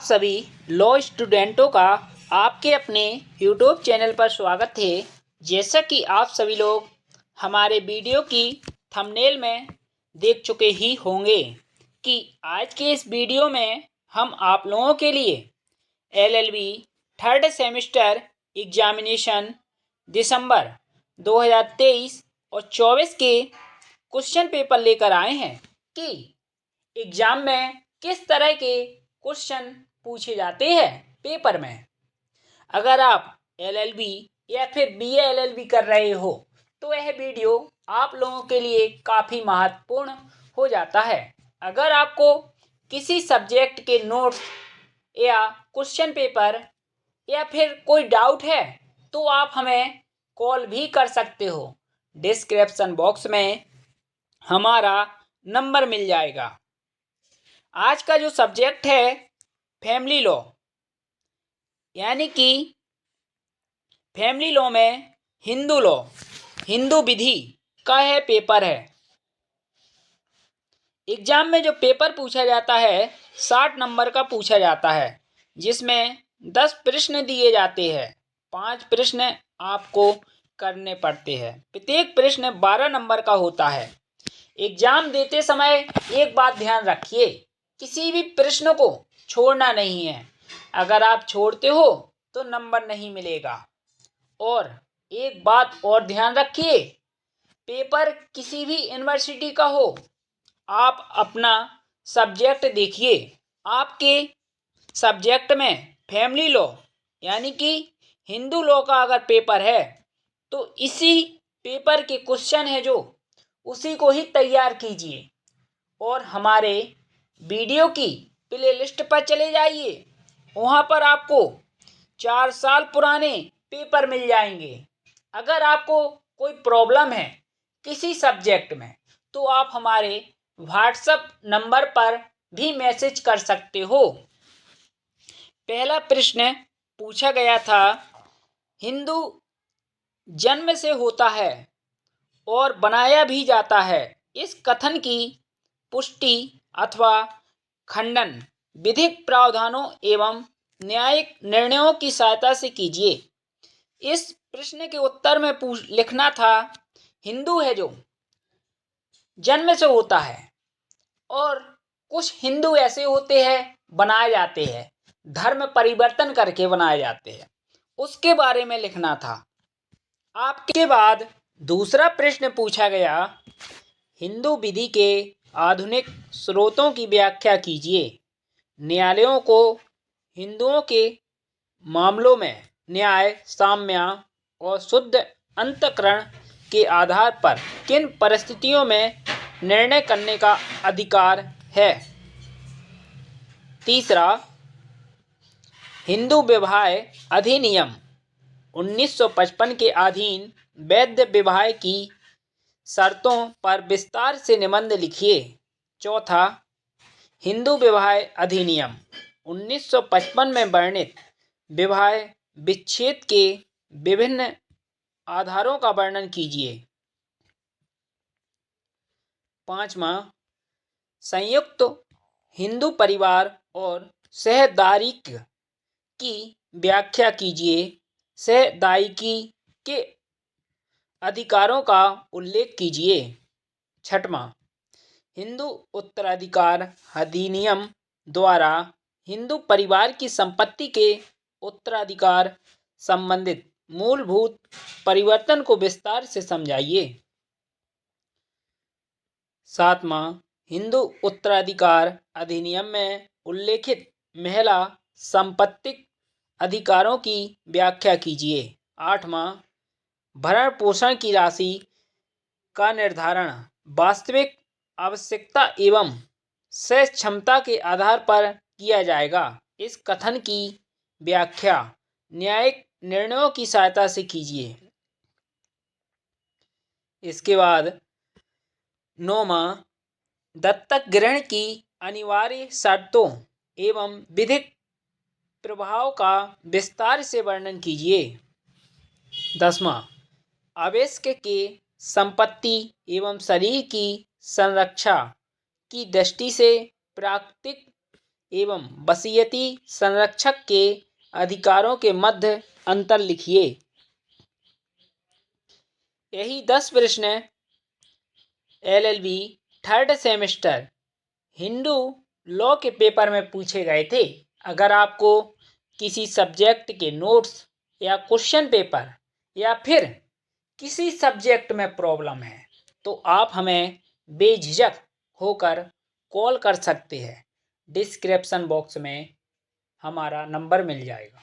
सभी लॉ स्टूडेंटों का आपके अपने यूट्यूब चैनल पर स्वागत है। जैसा कि आप सभी लोग हमारे वीडियो की थंबनेल में देख चुके ही होंगे कि आज के इस वीडियो में हम आप लोगों के लिए एलएलबी थर्ड सेमेस्टर एग्जामिनेशन दिसंबर 2023 और 24 के क्वेश्चन पेपर लेकर आए हैं कि एग्जाम में किस तरह के क्वेश्चन पूछे जाते हैं पेपर में। अगर आप एलएलबी या फिर बीए एलएलबी कर रहे हो तो यह वीडियो आप लोगों के लिए काफ़ी महत्वपूर्ण हो जाता है। अगर आपको किसी सब्जेक्ट के नोट्स या क्वेश्चन पेपर या फिर कोई डाउट है तो आप हमें कॉल भी कर सकते हो। डिस्क्रिप्शन बॉक्स में हमारा नंबर मिल जाएगा। आज का जो सब्जेक्ट है फैमिली लॉ, यानी कि फैमिली लॉ में हिंदू विधि का यह पेपर है। एग्जाम में जो पेपर पूछा जाता है 60 नंबर का पूछा जाता है, जिसमें 10 प्रश्न दिए जाते हैं। 5 प्रश्न आपको करने पड़ते हैं। प्रत्येक प्रश्न 12 नंबर का होता है। एग्जाम देते समय एक बात ध्यान रखिए, किसी भी प्रश्न को छोड़ना नहीं है। अगर आप छोड़ते हो तो नंबर नहीं मिलेगा। और एक बात और ध्यान रखिए, पेपर किसी भी यूनिवर्सिटी का हो, आप अपना सब्जेक्ट देखिए। आपके सब्जेक्ट में फैमिली लॉ यानी कि हिंदू लॉ का अगर पेपर है तो इसी पेपर के क्वेश्चन है जो उसी को ही तैयार कीजिए और हमारे वीडियो की प्लेलिस्ट पर चले जाइए। वहाँ पर आपको 4 साल पुराने पेपर मिल जाएंगे। अगर आपको कोई प्रॉब्लम है किसी सब्जेक्ट में तो आप हमारे व्हाट्सएप नंबर पर भी मैसेज कर सकते हो। पहला प्रश्न पूछा गया था, हिंदू जन्म से होता है और बनाया भी जाता है, इस कथन की पुष्टि अथवा खंडन विधिक प्रावधानों एवं न्यायिक निर्णयों की सहायता से कीजिए। इस प्रश्न के उत्तर में लिखना था, हिंदू है जो जन्म से होता है और कुछ हिंदू ऐसे होते हैं बनाए जाते हैं, धर्म परिवर्तन करके बनाए जाते हैं, उसके बारे में लिखना था। आपके बाद दूसरा प्रश्न पूछा गया, हिंदू विधि के आधुनिक स्रोतों की व्याख्या कीजिए। न्यायालयों को हिंदुओं के मामलों में न्याय, साम्य और शुद्ध अंतःकरण के आधार पर किन परिस्थितियों में निर्णय करने का अधिकार है। तीसरा, हिंदू विवाह अधिनियम 1955 के अधीन वैध विवाह की शर्तों पर विस्तार से निबंध लिखिए। चौथा, हिंदू विवाह अधिनियम 1955 में वर्णित विवाह विच्छेद के विभिन्न आधारों का वर्णन कीजिए। पांचवा, संयुक्त हिंदू परिवार और सहदायित्व की व्याख्या कीजिए। सहदायित्व के अधिकारों का उल्लेख कीजिए। छठवां, हिंदू उत्तराधिकार अधिनियम द्वारा हिंदू परिवार की संपत्ति के उत्तराधिकार संबंधित मूलभूत परिवर्तन को विस्तार से समझाइए। सातवां, हिंदू उत्तराधिकार अधिनियम में उल्लेखित महिला संपत्तिक अधिकारों की व्याख्या कीजिए। आठवां, भरण पोषण की राशि का निर्धारण वास्तविक आवश्यकता एवं क्रय क्षमता के आधार पर किया जाएगा, इस कथन की व्याख्या न्यायिक निर्णयों की सहायता से कीजिए। इसके बाद नौवां, दत्तक ग्रहण की अनिवार्य शर्तों एवं विधिक प्रभाव का विस्तार से वर्णन कीजिए। 10वां, अवयस्क के संपत्ति एवं शरीर की संरक्षा की दृष्टि से प्राकृतिक एवं वसीयती संरक्षक के अधिकारों के मध्य अंतर लिखिए। यही 10 प्रश्न LLB third semester Hindu law के पेपर में पूछे गए थे। अगर आपको किसी सब्जेक्ट के नोट्स या क्वेश्चन पेपर या फिर किसी सब्जेक्ट में प्रॉब्लम है तो आप हमें बेझिझक होकर कॉल कर सकते हैं। डिस्क्रिप्शन बॉक्स में हमारा नंबर मिल जाएगा।